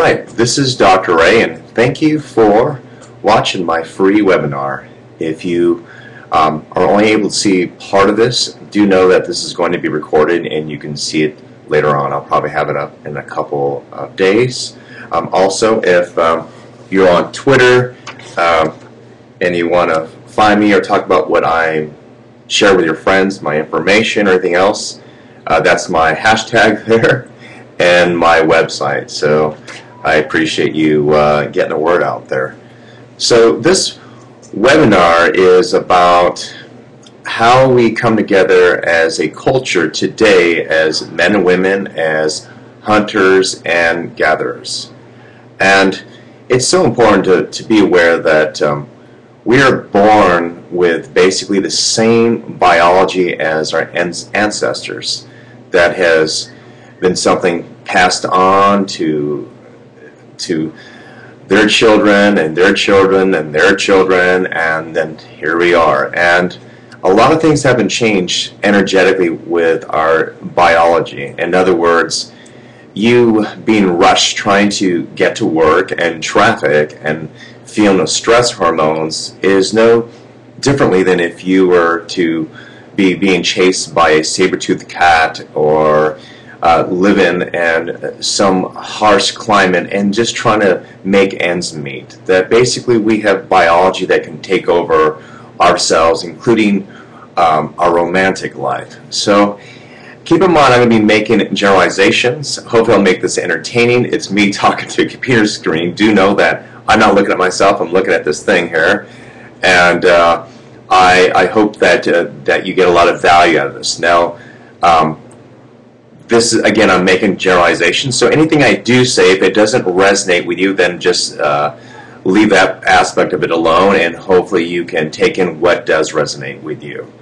Alright, this is Dr. Ray, and thank you for watching my free webinar. If you are only able to see part of this, do know that this is going to be recorded and you can see it later on. I'll probably have it up in a couple of days. Also, if you're on Twitter and you want to find me or talk about what I share with your friends, my information or anything else, that's my hashtag there and my website. So I appreciate you getting the word out there. So this webinar is about how we come together as a culture today as men and women, as hunters and gatherers. And it's so important to be aware that we are born with basically the same biology as our ancestors. That has been something passed on to their children and their children and their children, and then here we are. And a lot of things haven't changed energetically with our biology. In other words, you being rushed trying to get to work and traffic and feeling the stress hormones is no differently than if you were to be being chased by a saber-toothed cat or living in some harsh climate and just trying to make ends meet. That basically we have biology that can take over ourselves, including our romantic life. So keep in mind, I'm going to be making generalizations. Hopefully I'll make this entertaining. It's me talking to a computer screen. Do know that I'm not looking at myself, I'm looking at this thing here. And I hope that you get a lot of value out of this. Now, this is, again, I'm making generalizations, so anything I do say, if it doesn't resonate with you, then just leave that aspect of it alone, and hopefully you can take in what does resonate with you.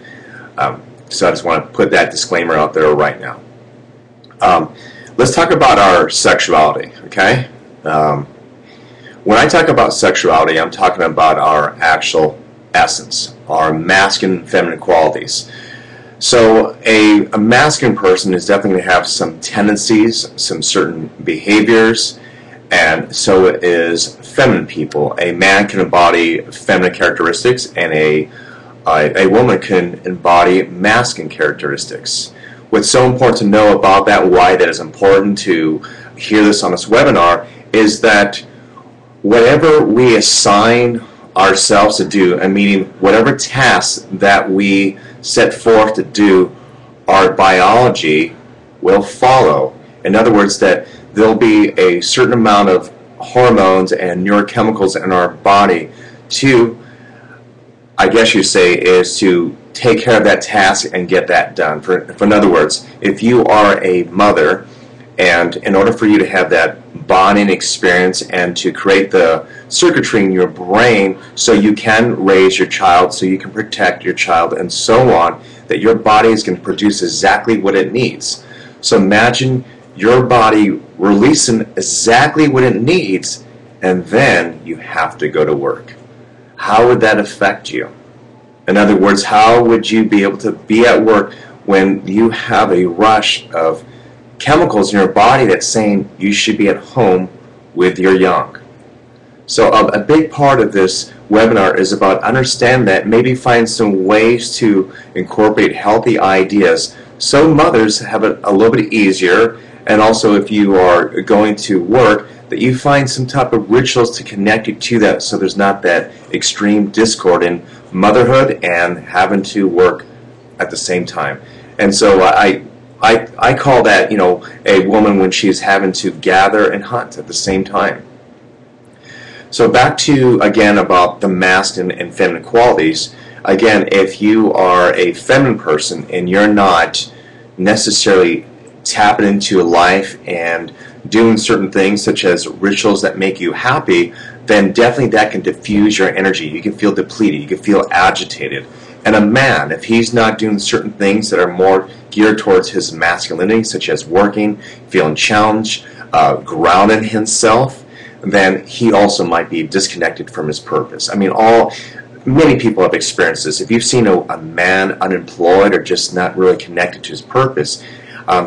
So I just want to put that disclaimer out there right now. Let's talk about our sexuality, okay? When I talk about sexuality, I'm talking about our actual essence, our masculine and feminine qualities. So a masculine person is definitely going to have some tendencies, some certain behaviors, and so is feminine people. A man can embody feminine characteristics, and a woman can embody masculine characteristics. What's so important to know about that, why that is important to hear this on this webinar, is that whatever we assign ourselves to do, and meaning whatever tasks that we set forth to do, our biology will follow. In other words, that there'll be a certain amount of hormones and neurochemicals in our body to, I guess you say, is to take care of that task and get that done. For in other words, if you are a mother, and in order for you to have that bonding experience and to create the circuitry in your brain so you can raise your child, so you can protect your child, and so on, that your body is going to produce exactly what it needs. So imagine your body releasing exactly what it needs, and then you have to go to work. How would that affect you? In other words, how would you be able to be at work when you have a rush of chemicals in your body that's saying you should be at home with your young? So a big part of this webinar is about understanding that, maybe find some ways to incorporate healthy ideas so mothers have it a little bit easier, and also if you are going to work, that you find some type of rituals to connect you to that, so there's not that extreme discord in motherhood and having to work at the same time. And so I call that, a woman when she's having to gather and hunt at the same time. So back to, again, about the masculine and feminine qualities. Again, if you are a feminine person and you're not necessarily tapping into life and doing certain things such as rituals that make you happy, then definitely that can diffuse your energy. You can feel depleted, you can feel agitated. And a man, if he's not doing certain things that are more geared towards his masculinity, such as working, feeling challenged, grounding himself, then he also might be disconnected from his purpose. I mean, many people have experienced this. If you've seen a man unemployed or just not really connected to his purpose,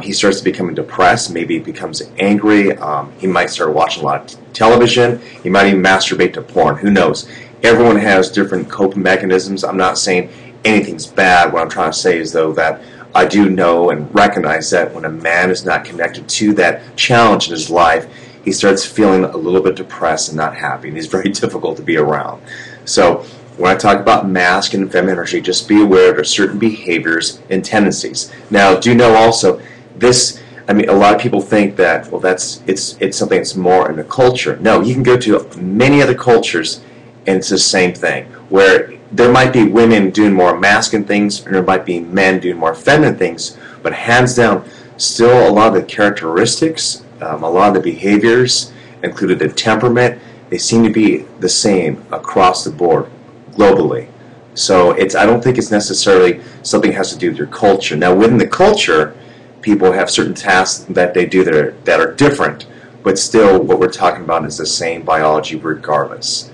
He starts becoming depressed. Maybe he becomes angry. He might start watching a lot of television. He might even masturbate to porn. Who knows? Everyone has different coping mechanisms. I'm not saying anything's bad. What I'm trying to say is, though, that I do know and recognize that when a man is not connected to that challenge in his life, he starts feeling a little bit depressed and not happy, and he's very difficult to be around. So when I talk about masculine and feminine energy, just be aware there are certain behaviors and tendencies. Now, do know also this. I mean, a lot of people think that, well, it's something that's more in the culture. No, you can go to many other cultures, and it's the same thing, where there might be women doing more masculine things, and there might be men doing more feminine things, but hands down, still a lot of the characteristics, a lot of the behaviors, including the temperament, they seem to be the same across the board, globally. So I don't think it's necessarily something that has to do with your culture. Now, within the culture, people have certain tasks that they do that are different, but still what we're talking about is the same biology regardless.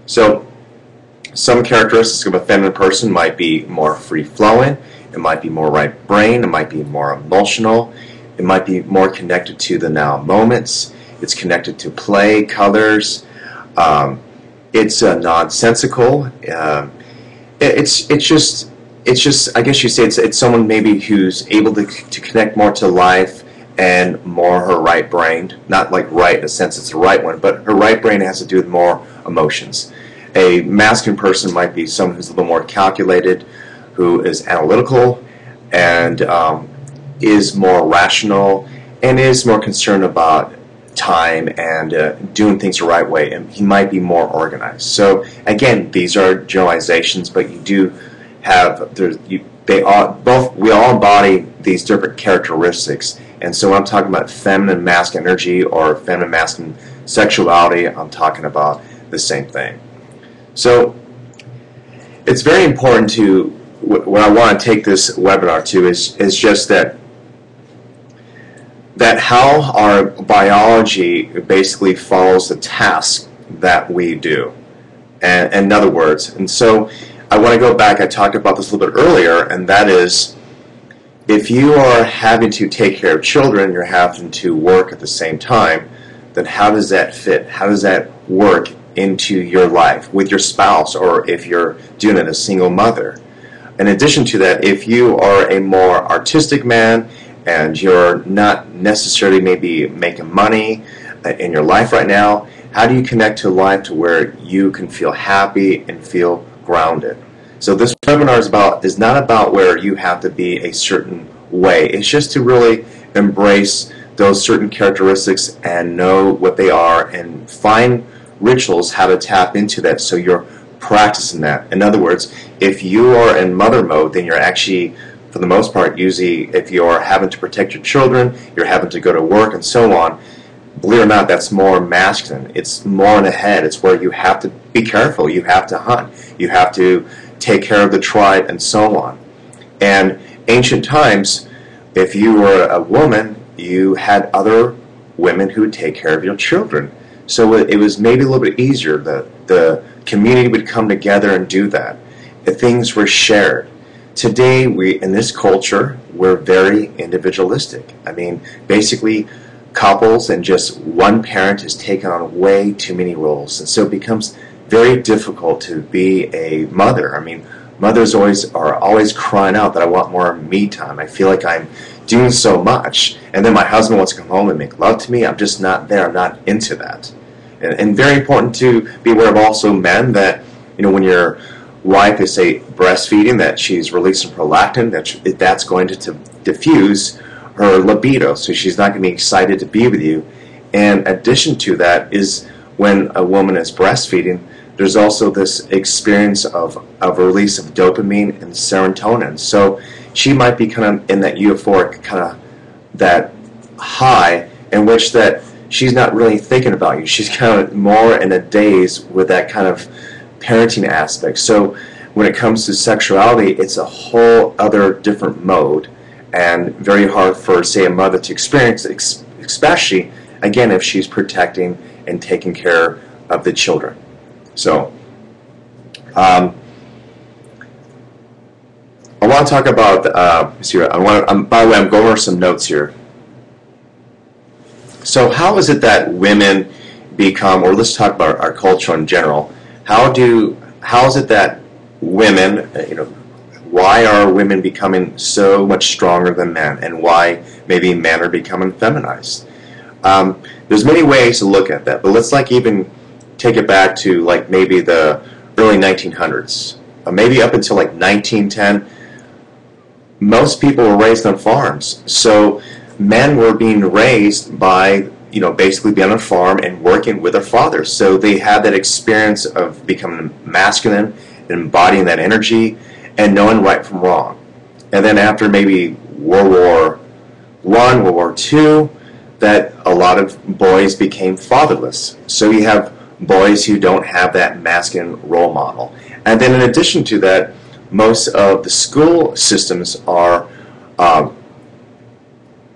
So some characteristics of a feminine person might be more free-flowing, it might be more right brain, it might be more emotional, it might be more connected to the now moments, it's connected to play, colors, it's nonsensical, it's just I guess you say it's someone maybe who's able to connect more to life and more her right brain, not like right in the sense it's the right one, but her right brain has to do with more emotions. A masculine person might be someone who's a little more calculated, who is analytical, and is more rational, and is more concerned about time and doing things the right way, and he might be more organized. So again, these are generalizations, but you do have we all embody these different characteristics. And so when I'm talking about feminine masculine energy or feminine masculine sexuality, I'm talking about the same thing. So it's very important to, what I want to take this webinar to is just that how our biology basically follows the task that we do. And in other words, and so I want to go back, I talked about this a little bit earlier, and that is, if you are having to take care of children, you're having to work at the same time, then how does that fit? How does that work into your life with your spouse, or if you're doing it as a single mother? In addition to that, if you are a more artistic man and you're not necessarily maybe making money in your life right now, how do you connect to life to where you can feel happy and feel grounded? So this webinar is not about where you have to be a certain way. It's just to really embrace those certain characteristics and know what they are and find rituals how to tap into that so you're practicing that. In other words, if you are in mother mode, then you're actually, for the most part, usually if you're having to protect your children, you're having to go to work and so on, believe it or not, that's more masculine. It's more in the head. It's where you have to be careful. You have to hunt. You have to take care of the tribe and so on. And ancient times, if you were a woman, you had other women who would take care of your children. So it was maybe a little bit easier. The community would come together and do that. The things were shared. Today, in this culture, we're very individualistic. I mean, basically, couples and just one parent has taken on way too many roles, and so it becomes very difficult to be a mother. I mean, mothers are always crying out that I want more me time. I feel like I'm doing so much, and then my husband wants to come home and make love to me. I'm just not there. I'm not into that. And very important to be aware of also men that, you know, when your wife is, say, breastfeeding, that she's releasing prolactin, that's going to diffuse her libido, so she's not going to be excited to be with you. And in addition to that is when a woman is breastfeeding, there's also this experience of a release of dopamine and serotonin. So she might be kind of in that euphoric kind of that high in which that she's not really thinking about you. She's kind of more in a daze with that kind of parenting aspect. So when it comes to sexuality, it's a whole other different mode, and very hard for, say, a mother to experience, especially, again, if she's protecting and taking care of the children. So, I want to talk about, by the way, I'm going over some notes here. So how is it that women become, or let's talk about our culture in general, how is it that women, why are women becoming so much stronger than men, and why maybe men are becoming feminized? There's many ways to look at that, but let's even take it back to maybe the early 1900s, maybe up until 1910. Most people were raised on farms, so men were being raised by basically being on a farm and working with their fathers. So they had that experience of becoming masculine, embodying that energy, and knowing right from wrong. And then after maybe World War I, World War II, that a lot of boys became fatherless. So you have boys who don't have that masculine role model. And then in addition to that, most of the school systems are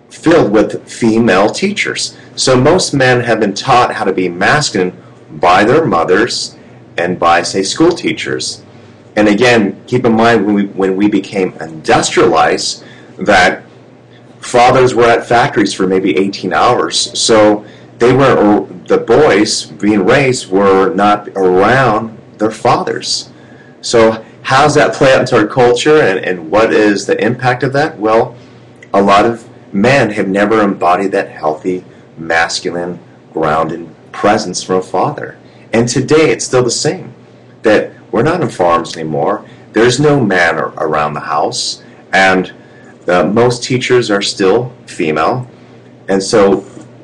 filled with female teachers. So most men have been taught how to be masculine by their mothers and by, say, school teachers. And again, keep in mind when we became industrialized, that fathers were at factories for maybe 18 hours. So the boys being raised were not around their fathers. So how does that play out into our culture, and what is the impact of that? Well, a lot of men have never embodied that healthy, masculine, grounded presence from a father. And today it's still the same, that we're not on farms anymore. There's no man around the house, and most teachers are still female. And so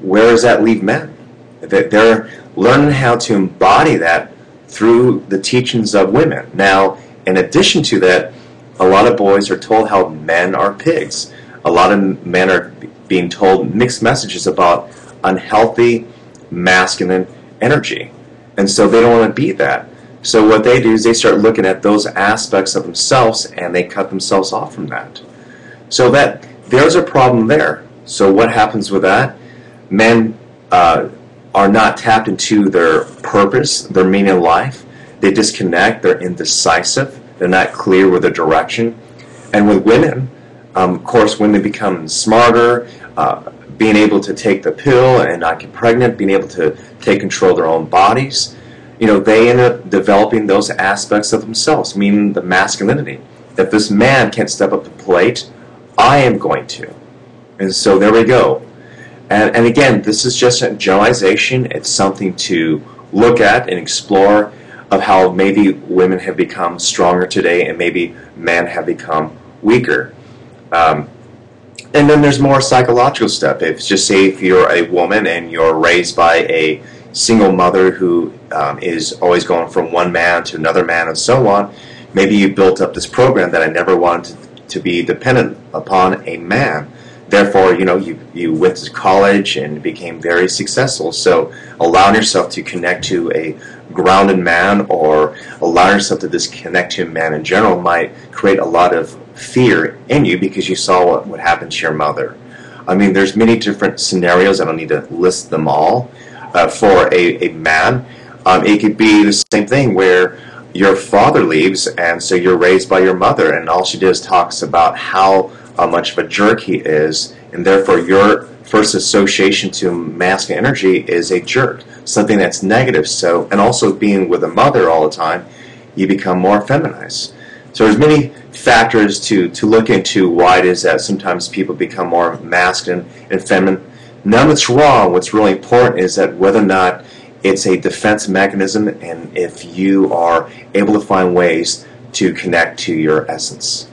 where does that leave men? They're learning how to embody that through the teachings of women. Now, in addition to that, a lot of boys are told how men are pigs. A lot of men are being told mixed messages about unhealthy, masculine energy. And so they don't want to be that. So what they do is they start looking at those aspects of themselves, and they cut themselves off from that. So that there's a problem there. So what happens with that? Men are not tapped into their purpose, their meaning in life. They disconnect. They're indecisive. They're not clear with their direction. And with women, of course, women become smarter, being able to take the pill and not get pregnant, being able to take control of their own bodies. They end up developing those aspects of themselves, meaning the masculinity. If this man can't step up to the plate, I am going to. And so there we go. And again, this is just a generalization. It's something to look at and explore of how maybe women have become stronger today and maybe men have become weaker. And then there's more psychological stuff. If you're a woman and you're raised by a single mother who is always going from one man to another man and so on, maybe you built up this program that I never wanted to be dependent upon a man. Therefore, you went to college and became very successful. So allowing yourself to connect to a grounded man, or allowing yourself to disconnect to a man in general, might create a lot of fear in you because you saw what happened to your mother. I mean, there's many different scenarios. I don't need to list them all. For a man, it could be the same thing where your father leaves, and so you're raised by your mother, and all she does talks about how much of a jerk he is, and therefore your first association to masculine energy is a jerk, something that's negative. So, and also being with a mother all the time, you become more feminized. So there's many factors to look into why it is that sometimes people become more masculine and feminine. None of it's wrong. What's really important is that whether or not it's a defense mechanism, and if you are able to find ways to connect to your essence.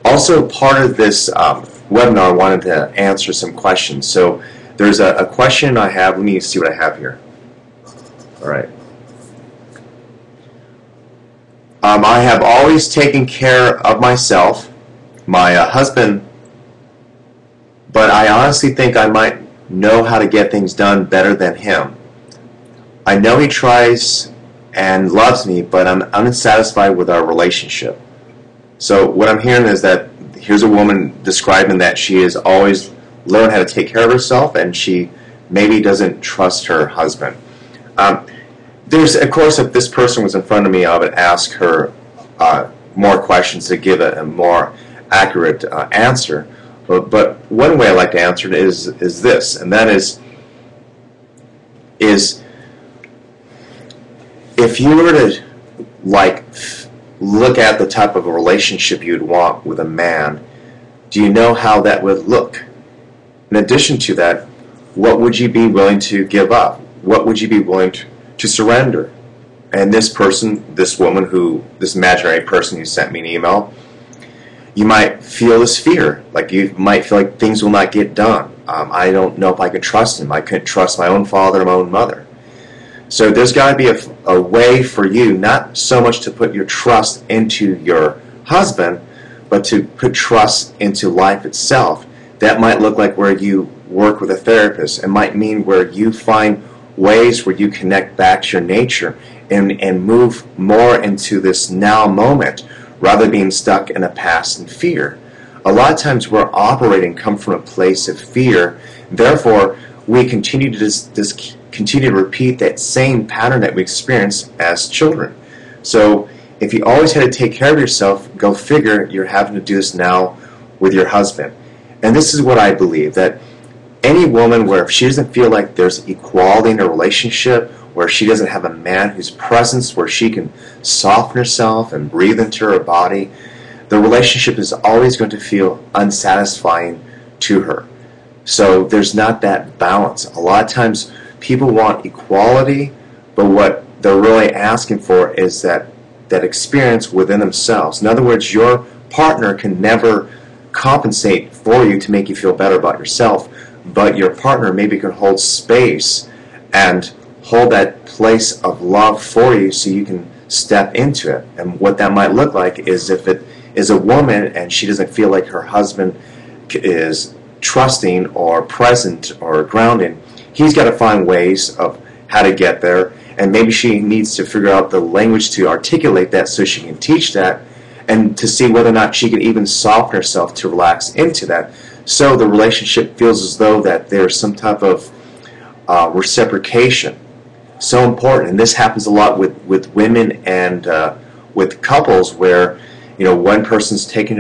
Also, part of this webinar, I wanted to answer some questions. So there's a question I have. Let me see what I have here. All right. I have always taken care of myself, my husband, but I honestly think I might know how to get things done better than him. I know he tries and loves me, but I'm unsatisfied with our relationship. So what I'm hearing is that here's a woman describing that she has always learned how to take care of herself, and she maybe doesn't trust her husband. There's, of course, if this person was in front of me, I would ask her more questions to give a more accurate answer. But one way I like to answer it is this, and that is if you were to look at the type of a relationship you'd want with a man, do you know how that would look? In addition to that, what would you be willing to give up? What would you be willing to surrender? And this person, this woman, this imaginary person who sent me an email, you might feel this fear. Like you might feel like things will not get done. I don't know if I can trust him. I couldn't trust my own father or my own mother. So there's got to be a way for you, not so much to put your trust into your husband, but to put trust into life itself. That might look like where you work with a therapist. It might mean where you find ways where you connect back to your nature and move more into this now moment rather than being stuck in a past and fear. A lot of times we're operating come from a place of fear. Therefore, we continue to continue to repeat that same pattern that we experienced as children. So if you always had to take care of yourself, go figure you're having to do this now with your husband. And this is what I believe, that any woman where if she doesn't feel like there's equality in a relationship, where she doesn't have a man whose presence, where she can soften herself and breathe into her body, the relationship is always going to feel unsatisfying to her. So there's not that balance. A lot of times people want equality, but what they're really asking for is that experience within themselves. In other words, your partner can never compensate for you to make you feel better about yourself, but your partner maybe can hold space and hold that place of love for you so you can step into it. And what that might look like is if it is a woman and she doesn't feel like her husband is trusting or present or grounding, he's got to find ways of how to get there, and maybe she needs to figure out the language to articulate that so she can teach that, and to see whether or not she can even soften herself to relax into that, so the relationship feels as though that there's some type of reciprocation. So important, and this happens a lot with women and with couples where one person's taking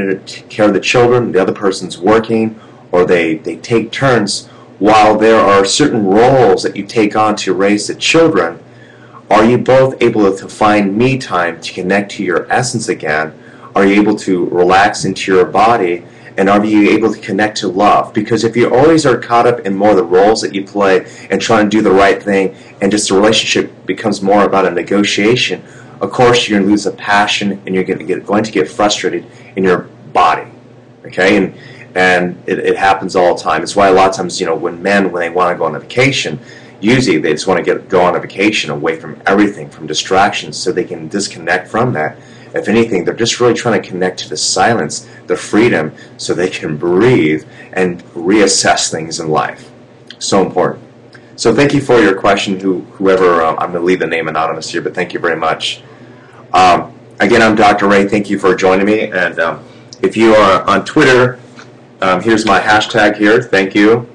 care of the children, the other person's working, or they take turns. While there are certain roles that you take on to raise the children, are you both able to find me time to connect to your essence again? Are you able to relax into your body? And are you able to connect to love? Because if you always are caught up in more of the roles that you play and trying to do the right thing, and just the relationship becomes more about a negotiation, of course you're going to lose the passion and you're going to get frustrated in your body. Okay? And it happens all the time. It's why a lot of times, when they want to go on a vacation, usually they just want to go on a vacation away from everything, from distractions, so they can disconnect from that. If anything, they're just really trying to connect to the silence, the freedom, so they can breathe and reassess things in life. So important. So thank you for your question, whoever, I'm going to leave the name anonymous here, but thank you very much. Again, I'm Dr. Ray. Thank you for joining me. And if you are on Twitter, here's my hashtag here. Thank you.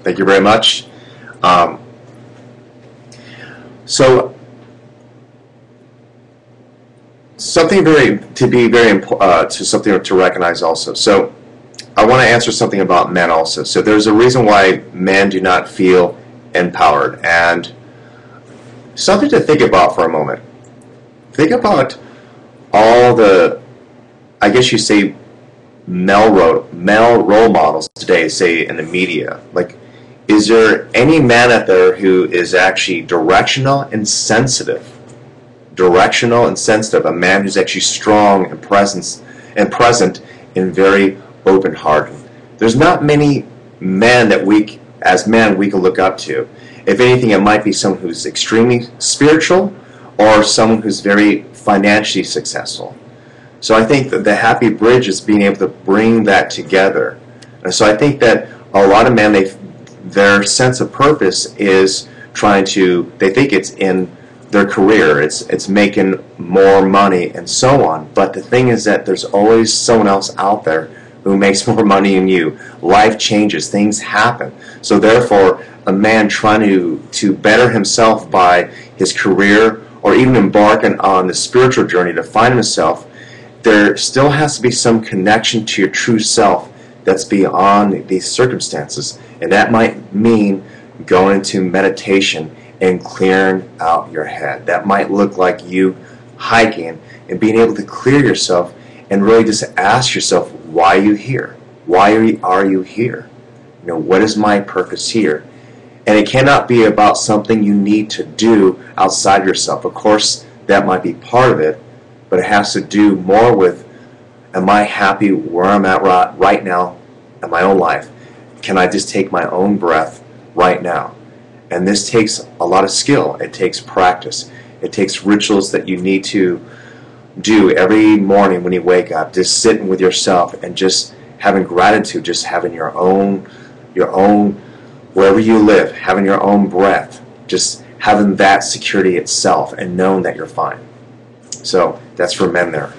Thank you very much. So something to recognize also. So I want to answer something about men also. So there's a reason why men do not feel empowered, and something to think about for a moment. Think about all the, I guess you say, male role models today, say in the media. Like, is there any man out there who is actually directional and sensitive? Directional and sensitive, a man who's actually strong and present and very open-hearted. There's not many men that we can look up to. If anything, it might be someone who's extremely spiritual or someone who's very financially successful. So I think that the happy bridge is being able to bring that together. And so I think that a lot of men, their sense of purpose is they think it's in their career, it's making more money and so on. But the thing is that there's always someone else out there who makes more money than you. Life changes, things happen. So therefore, a man trying to better himself by his career or even embarking on the spiritual journey to find himself, there still has to be some connection to your true self that's beyond these circumstances. And that might mean going into meditation and clearing out your head. That might look like you hiking and being able to clear yourself and really just ask yourself, why are you here? Why are you here? You know, what is my purpose here? And it cannot be about something you need to do outside yourself. Of course, that might be part of it, but it has to do more with, am I happy where I'm at right now in my own life? Can I just take my own breath right now? And this takes a lot of skill. It takes practice. It takes rituals that you need to do every morning when you wake up. Just sitting with yourself and just having gratitude, just having your own, wherever you live, having your own breath, just having that security itself and knowing that you're fine. So that's for men there.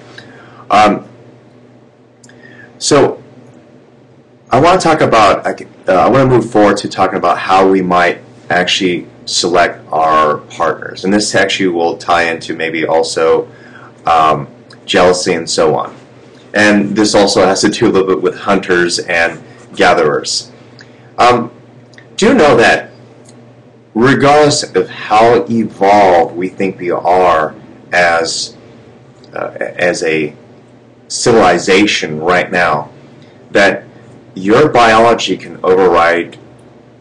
So I want to talk about, I want to move forward to talking about how we might actually select our partners. And this actually will tie into maybe also jealousy and so on. And this also has to do a little bit with hunters and gatherers. Do know that regardless of how evolved we think we are as a civilization right now, that your biology can override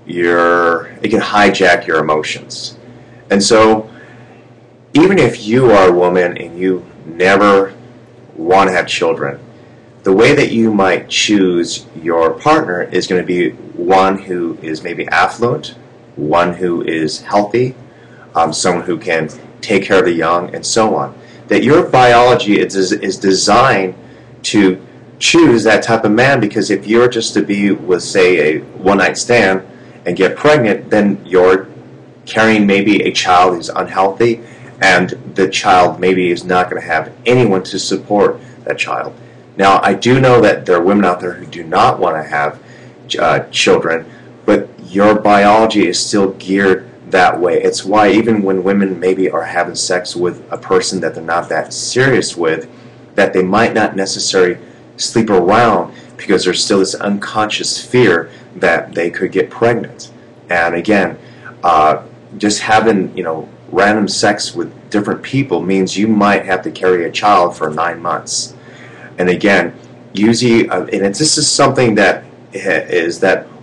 it can hijack your emotions. And so even if you are a woman and you never want to have children, the way that you might choose your partner is going to be one who is maybe affluent, one who is healthy, someone who can take care of the young, and so on. That your biology is designed to choose that type of man, because if you're just to be with, say, a one-night stand and get pregnant, then you're carrying maybe a child who's unhealthy, and the child maybe is not going to have anyone to support that child. Now, I do know that there are women out there who do not want to have children, but your biology is still geared that way. It's why even when women maybe are having sex with a person that they're not that serious with, that they might not necessarily sleep around, because there's still this unconscious fear that they could get pregnant. And again, just having random sex with different people means you might have to carry a child for 9 months. And again, usually, this is something that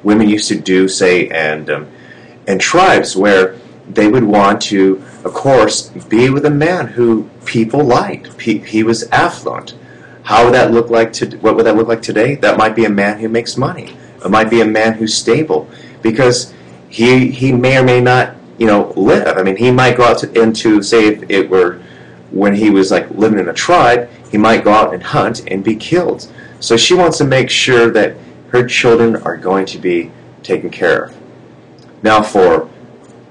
women used to do, say, and tribes, where they would want to, of course, be with a man who people liked. He was affluent. How would that look like? What would that look like today? That might be a man who makes money. It might be a man who's stable, because he may or may not live. I mean, he might go out into, say, if it were when he was like living in a tribe, he might go out and hunt and be killed. So she wants to make sure that her children are going to be taken care of. Now, for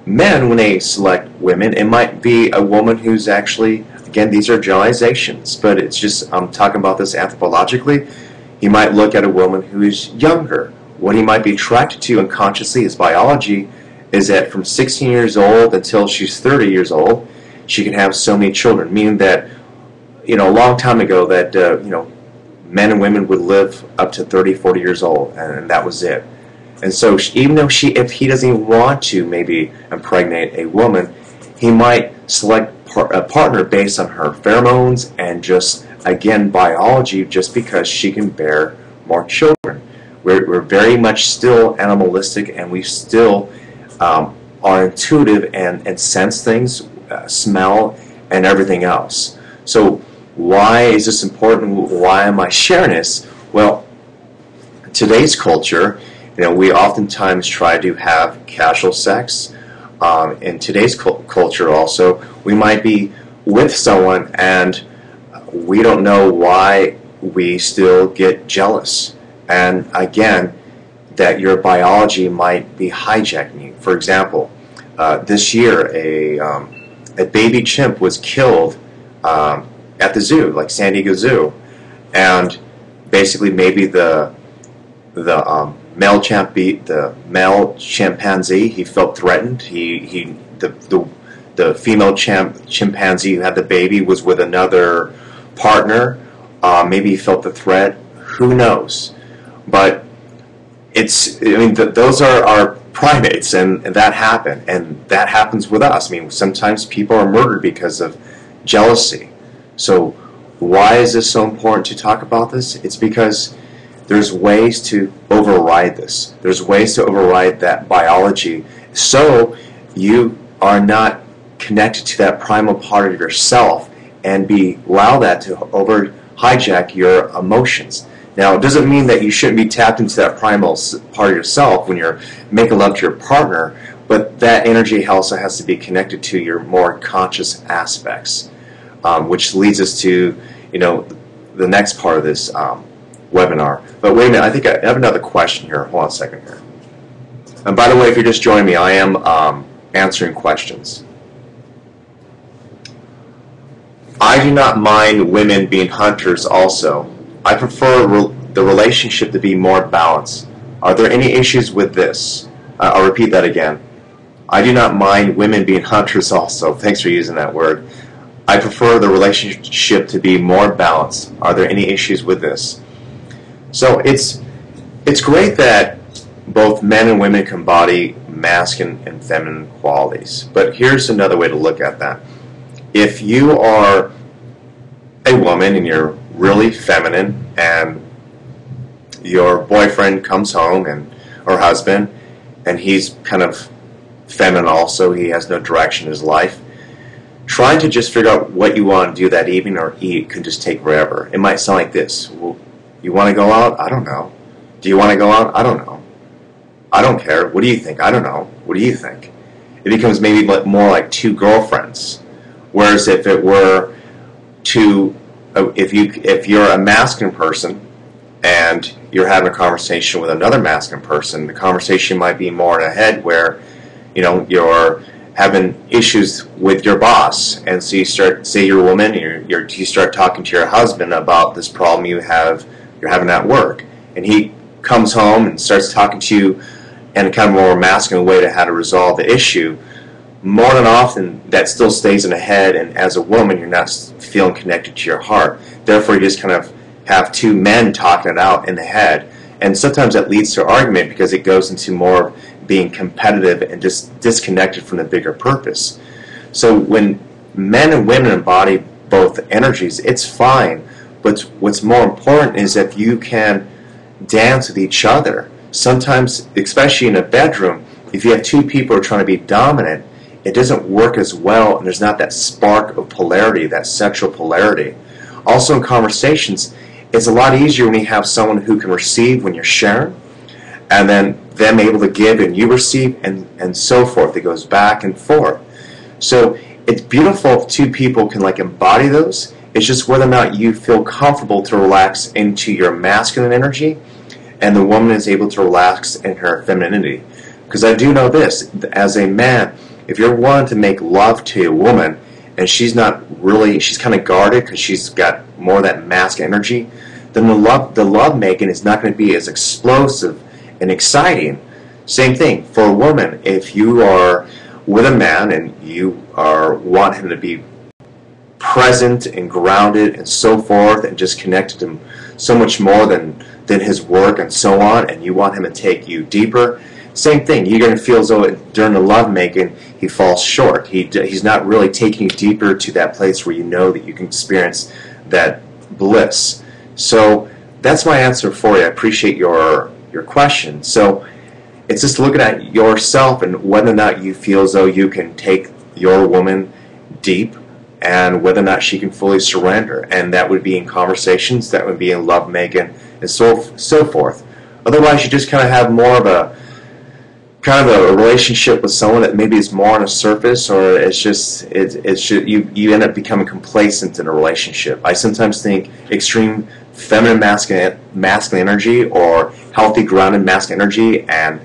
men, when they select women, it might be a woman who's actually, again, these are generalizations, but it's just, I'm talking about this anthropologically. He might look at a woman who is younger. What he might be attracted to unconsciously, his biology, is that from 16 years old until she's 30 years old, she can have so many children, meaning that, a long time ago that, men and women would live up to 30, 40 years old, and that was it. And so even though if he doesn't even want to maybe impregnate a woman, he might select a partner based on her pheromones and just, again, biology, just because she can bear more children. We're very much still animalistic, and we still are intuitive and sense things, smell, and everything else. So why is this important? Why am I sharing this? Well, today's culture, we oftentimes try to have casual sex. In today's culture also, we might be with someone and we don't know why we still get jealous. And again, that your biology might be hijacking you. For example, this year a baby chimp was killed at the zoo, like San Diego Zoo, and basically maybe the male chimpanzee, he felt threatened. The female chimpanzee who had the baby was with another partner, maybe you felt the threat. Who knows? But those are our primates, and that happened, and that happens with us. I mean, sometimes people are murdered because of jealousy. So why is this so important to talk about this? It's because there's ways to override this. There's ways to override that biology so you are not connected to that primal part of yourself and allow that to hijack your emotions. Now, it doesn't mean that you shouldn't be tapped into that primal part of yourself when you're making love to your partner, but that energy also has to be connected to your more conscious aspects, which leads us to, the next part of this webinar. But wait a minute, I think I have another question here. Hold on a second here. And by the way, if you're just joining me, I am answering questions. I do not mind women being hunters also. I prefer the relationship to be more balanced. Are there any issues with this? I'll repeat that again. I do not mind women being hunters also. Thanks for using that word. I prefer the relationship to be more balanced. Are there any issues with this? So it's great that both men and women can embody masculine and feminine qualities. But here's another way to look at that. If you are a woman and you're really feminine and your boyfriend comes home or husband and he's kind of feminine also, he has no direction in his life, trying to just figure out what you want to do that evening or eat can just take forever. It might sound like this. Well, you want to go out? I don't know. Do you want to go out? I don't know. I don't care. What do you think? I don't know. What do you think? It becomes maybe more like two girlfriends. Whereas if it were if you're a masculine person and you're having a conversation with another masculine person, the conversation might be more in a head where, you're having issues with your boss, and so you start, say you're a woman, and you start talking to your husband about this problem you're having at work, and he comes home and starts talking to you in a kind of more masculine way to how to resolve the issue. More than often, that still stays in the head, and as a woman, you're not feeling connected to your heart. Therefore, you just kind of have two men talking it out in the head, and sometimes that leads to argument because it goes into more being competitive and just disconnected from the bigger purpose. So when men and women embody both energies, it's fine, but what's more important is if you can dance with each other. Sometimes, especially in a bedroom, if you have two people who are trying to be dominant, it doesn't work as well, and there's not that spark of polarity, that sexual polarity. Also in conversations, it's a lot easier when you have someone who can receive when you're sharing, and then them able to give and you receive, and so forth. It goes back and forth. So it's beautiful if two people can embody those. It's just whether or not you feel comfortable to relax into your masculine energy, and the woman is able to relax in her femininity. Because I do know this, as a man, if you're wanting to make love to a woman and she's kind of guarded because she's got more of that masculine energy, then the love making is not going to be as explosive and exciting. Same thing for a woman. If you are with a man and you want him to be present and grounded and so forth and just connected to him so much more than his work and so on, and you want him to take you deeper, same thing. You're going to feel as though during the love making he falls short. He's not really taking you deeper to that place where you know that you can experience that bliss. So that's my answer for you. I appreciate your question. So it's just looking at yourself and whether or not you feel as though you can take your woman deep and whether or not she can fully surrender. And that would be in conversations, that would be in love making, and so forth. Otherwise, you just kind of have more of a relationship with someone that maybe is more on a surface, or you end up becoming complacent in a relationship. I sometimes think extreme feminine masculine energy, or healthy grounded masculine energy and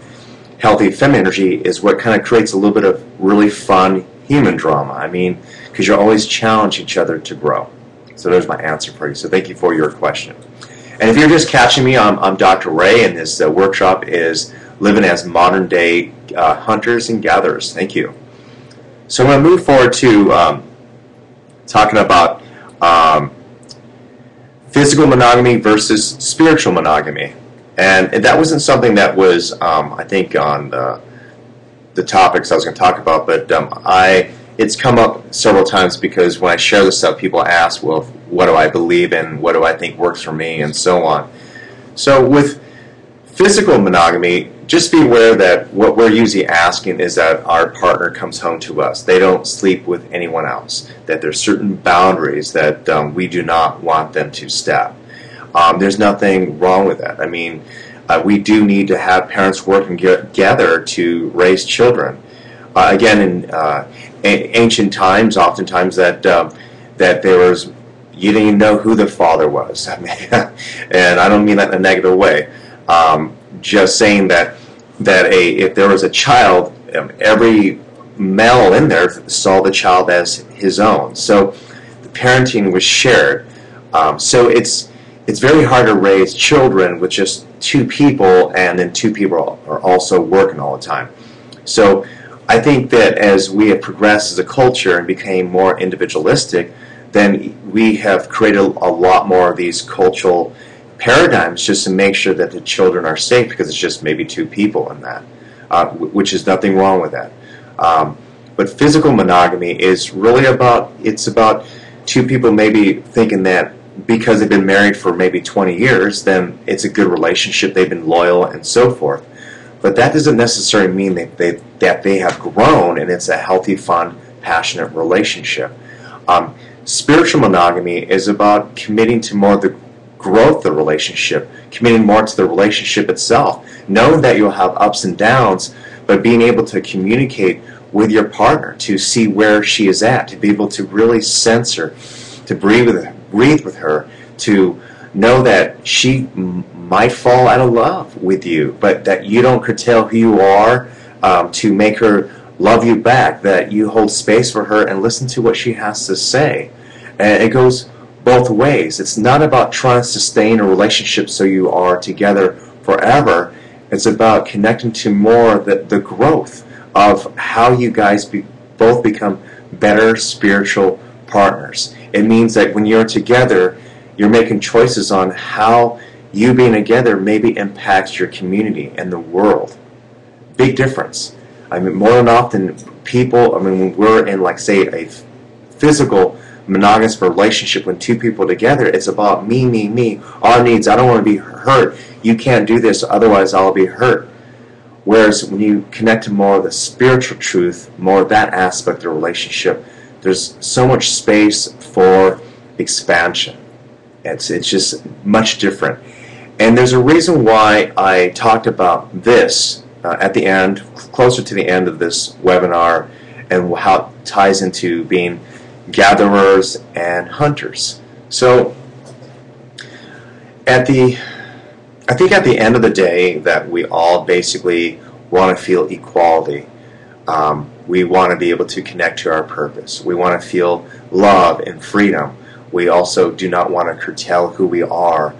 healthy feminine energy is what kind of creates a little bit of really fun human drama. I mean, because you always challenge each other to grow. So there's my answer for you. So thank you for your question. And if you're just catching me, I'm Dr. Ray, and this workshop is Living as Modern Day Hunters and Gatherers. Thank you. So I'm going to move forward to talking about physical monogamy versus spiritual monogamy. And that wasn't something that was, I think, on the topics I was going to talk about, but it's come up several times because when I share this stuff, people ask, well, what do I believe in? What do I think works for me? And so on. So with physical monogamy, just be aware that what we're usually asking is that our partner comes home to us. They don't sleep with anyone else. That there's certain boundaries that we do not want them to step. There's nothing wrong with that. I mean, we do need to have parents working together to raise children. Again, in ancient times, oftentimes that there was, you didn't even know who the father was. I mean, and I don't mean that in a negative way. Just saying that if there was a child, every male in there saw the child as his own. So the parenting was shared. So it's very hard to raise children with just two people, and then two people are also working all the time. So I think that as we have progressed as a culture and became more individualistic, then we have created a lot more of these cultural paradigms just to make sure that the children are safe, because it's just maybe two people in that, which is nothing wrong with that. But physical monogamy is really about two people maybe thinking that because they've been married for maybe 20 years, then it's a good relationship, they've been loyal and so forth. But that doesn't necessarily mean that they have grown and it's a healthy, fun, passionate relationship. Spiritual monogamy is about committing to more of the growth of the relationship, committing more to the relationship itself, knowing that you'll have ups and downs, but being able to communicate with your partner, to see where she is at, to be able to really sense her, to breathe with her, to know that she might fall out of love with you, but that you don't curtail who you are to make her love you back, that you hold space for her and listen to what she has to say. And it goes both ways. It's not about trying to sustain a relationship so you are together forever. It's about connecting to more the growth of how you guys both become better spiritual partners. It means that when you're together, you're making choices on how you being together maybe impacts your community and the world. Big difference. I mean, more than often, people, I mean, when we're in, like, say, a physical monogamous relationship, when two people are together, it's about me, our needs. I don't want to be hurt. You can't do this, otherwise I'll be hurt. Whereas when you connect to more of the spiritual truth, more of that aspect of the relationship, there's so much space for expansion. It's just much different. And there's a reason why I talked about this at the end, closer to the end of this webinar, and how it ties into being gatherers and hunters. So I think at the end of the day that we all basically want to feel equality. We want to be able to connect to our purpose. We want to feel love and freedom. We also do not want to curtail who we are.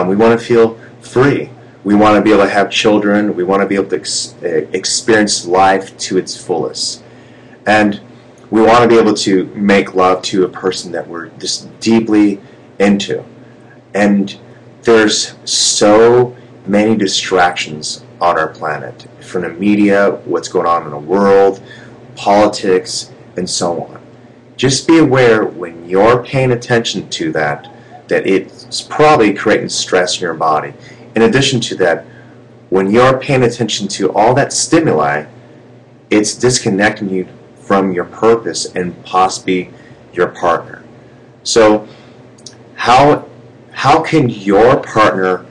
We want to feel free. We want to be able to have children. We want to be able to experience life to its fullest. And we want to be able to make love to a person that we're just deeply into. And there's so many distractions on our planet, from the media, what's going on in the world, politics, and so on. Just be aware when you're paying attention to that it's probably creating stress in your body. In addition to that, when you're paying attention to all that stimuli, it's disconnecting you from your purpose and possibly your partner. So how can your partner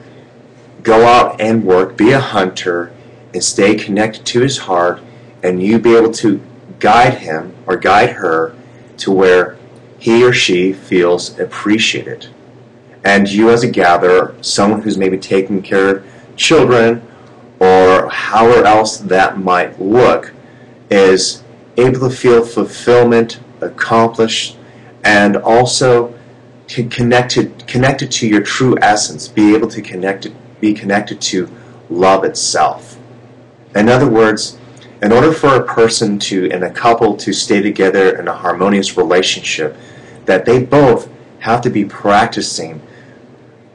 go out and work, be a hunter, and stay connected to his heart, and you be able to guide him or guide her to where he or she feels appreciated? And you as a gatherer, someone who's maybe taking care of children or however else that might look, is able to feel fulfillment, accomplished, and also connected to your true essence, be able to be connected to love itself. In other words, in order for a person and a couple to stay together in a harmonious relationship, that they both have to be practicing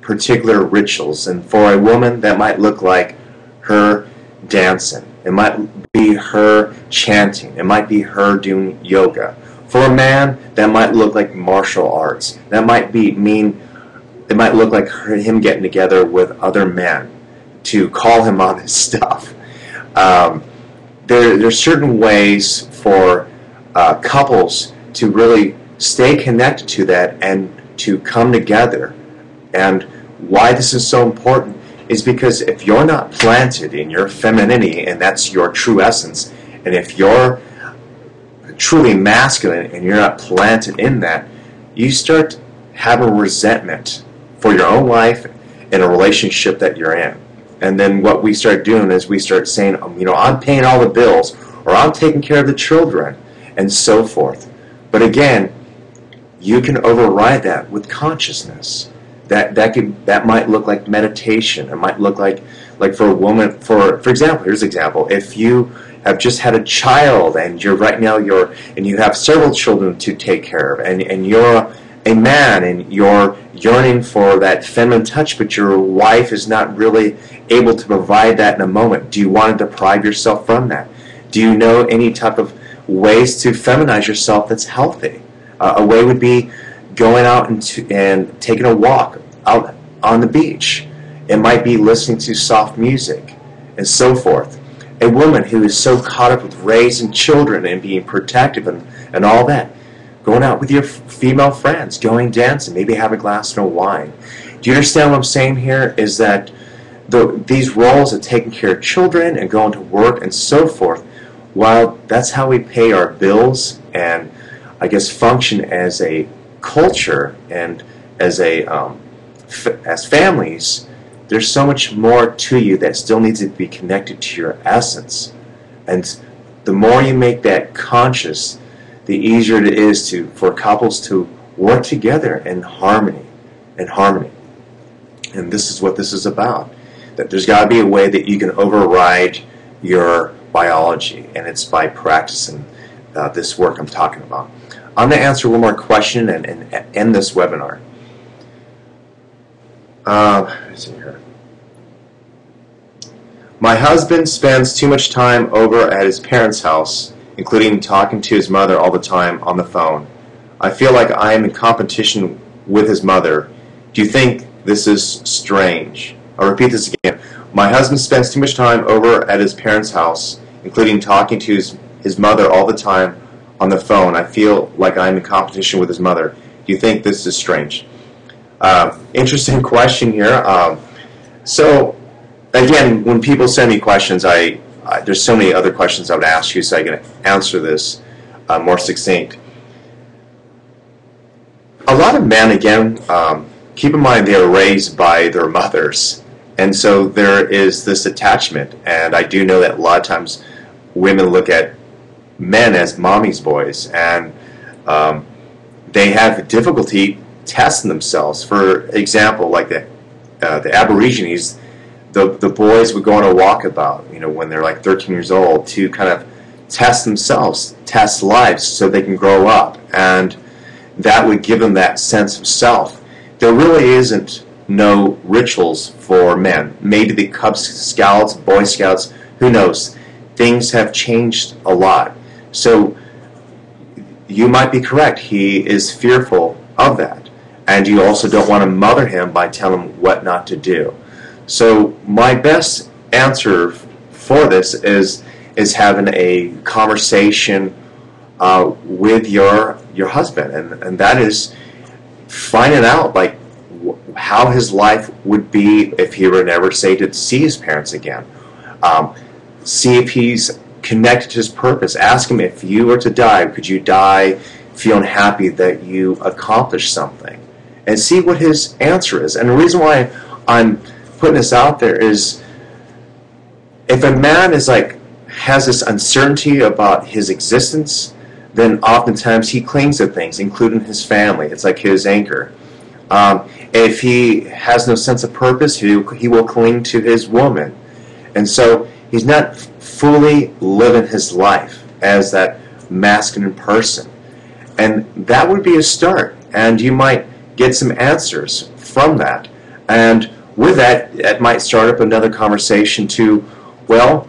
particular rituals. And for a woman, that might look like her dancing. It might be her chanting. It might be her doing yoga. For a man, that might look like martial arts. That might it might look like him getting together with other men to call him on his stuff. There's certain ways for couples to really stay connected to that and to come together. And why this is so important is because if you're not planted in your femininity, and that's your true essence, and if you're truly masculine and you're not planted in that, you start having resentment for your own life in a relationship that you're in. And then what we start doing is we start saying, I'm paying all the bills, or I'm taking care of the children, and so forth. But again, you can override that with consciousness. That might look like meditation. It might look like for a woman, for example, here's an example. If you have just had a child and you have several children to take care of, and you're a man and you're yearning for that feminine touch, but your wife is not really able to provide that in a moment, do you want to deprive yourself from that? Do you know any type of ways to feminize yourself that's healthy? A way would be going out and taking a walk out on the beach. It might be listening to soft music and so forth. A woman who is so caught up with raising children and being protective and all that, going out with your female friends, going dancing, maybe have a glass of wine. Do you understand what I'm saying here? Is that these roles of taking care of children and going to work and so forth, while that's how we pay our bills and I guess function as a culture and as families, there's so much more to you that still needs to be connected to your essence. And the more you make that conscious, the easier it is for couples to work together in harmony. And this is what this is about. That there's got to be a way that you can override your biology, and it's by practicing this work I'm talking about. I'm going to answer one more question and end this webinar. Let's see here. My husband spends too much time over at his parents' house, including talking to his mother all the time on the phone. I feel like I am in competition with his mother. Do you think this is strange? I'll repeat this again. My husband spends too much time over at his parents' house, including talking to his mother all the time on the phone. I feel like I'm in competition with his mother. Do you think this is strange? Interesting question here. So, again, when people send me questions, there's so many other questions I would ask you, so I can answer this more succinct. A lot of men, again, keep in mind they are raised by their mothers, and so there is this attachment. And I do know that a lot of times women look at men as mommy's boys, and they have difficulty testing themselves. For example, like the Aborigines, the boys would go on a walkabout, when they're like 13 years old, to kind of test themselves, test lives, so they can grow up, and that would give them that sense of self. There really isn't no rituals for men. Maybe the Cub Scouts, Boy Scouts, who knows? Things have changed a lot. So you might be correct. He is fearful of that. And you also don't want to mother him by telling him what not to do. So my best answer for this is having a conversation with your husband, and that is finding out like how his life would be if he were never, say, to see his parents again. See if he's connected to his purpose. Ask him, if you were to die, could you die feeling happy that you accomplished something? And see what his answer is. And the reason why I'm putting this out there is, if a man has this uncertainty about his existence, then oftentimes he clings to things, including his family. It's like his anchor. If he has no sense of purpose, he will cling to his woman. And so he's not fully living his life as that masculine person. And that would be a start. And you might get some answers from that. And with that, that might start up another conversation to, well,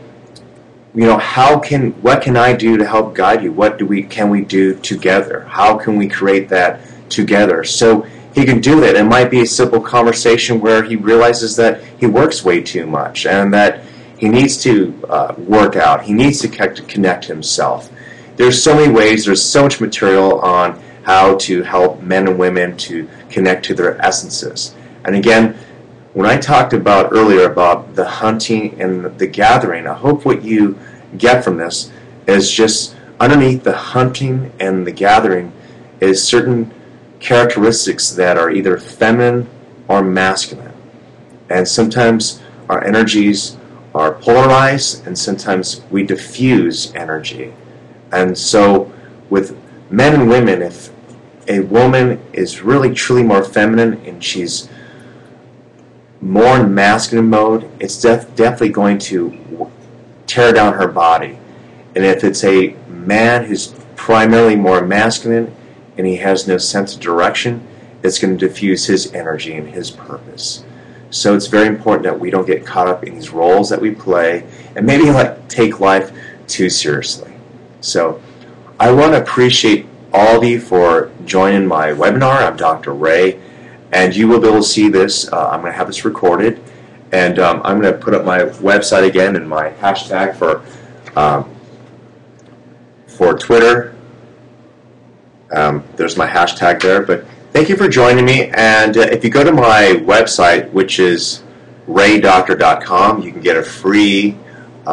what can I do to help guide you? What can we do together? How can we create that together? So he can do that. It might be a simple conversation where he realizes that he works way too much and that he needs to work out. He needs to connect himself. There's so many ways. There's so much material on how to help men and women to connect to their essences. And again, when I talked about earlier about the hunting and the gathering, I hope what you get from this is just underneath the hunting and the gathering is certain characteristics that are either feminine or masculine. And sometimes our energies are polarized, and sometimes we diffuse energy. And so with men and women, if a woman is really truly more feminine and she's more in masculine mode, it's definitely going to tear down her body. And if it's a man who's primarily more masculine and he has no sense of direction, it's going to diffuse his energy and his purpose. So it's very important that we don't get caught up in these roles that we play and maybe take life too seriously. So I want to appreciate all of you for joining my webinar. I'm Dr. Ray, and you will be able to see this. I'm going to have this recorded, and I'm going to put up my website again and my hashtag for Twitter. There's my hashtag there. But thank you for joining me. And if you go to my website, which is raydoctor.com, you can get a free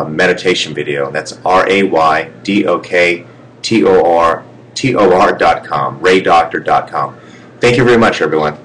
meditation video. That's raydoktor.com, raydoctor.com. Thank you very much, everyone.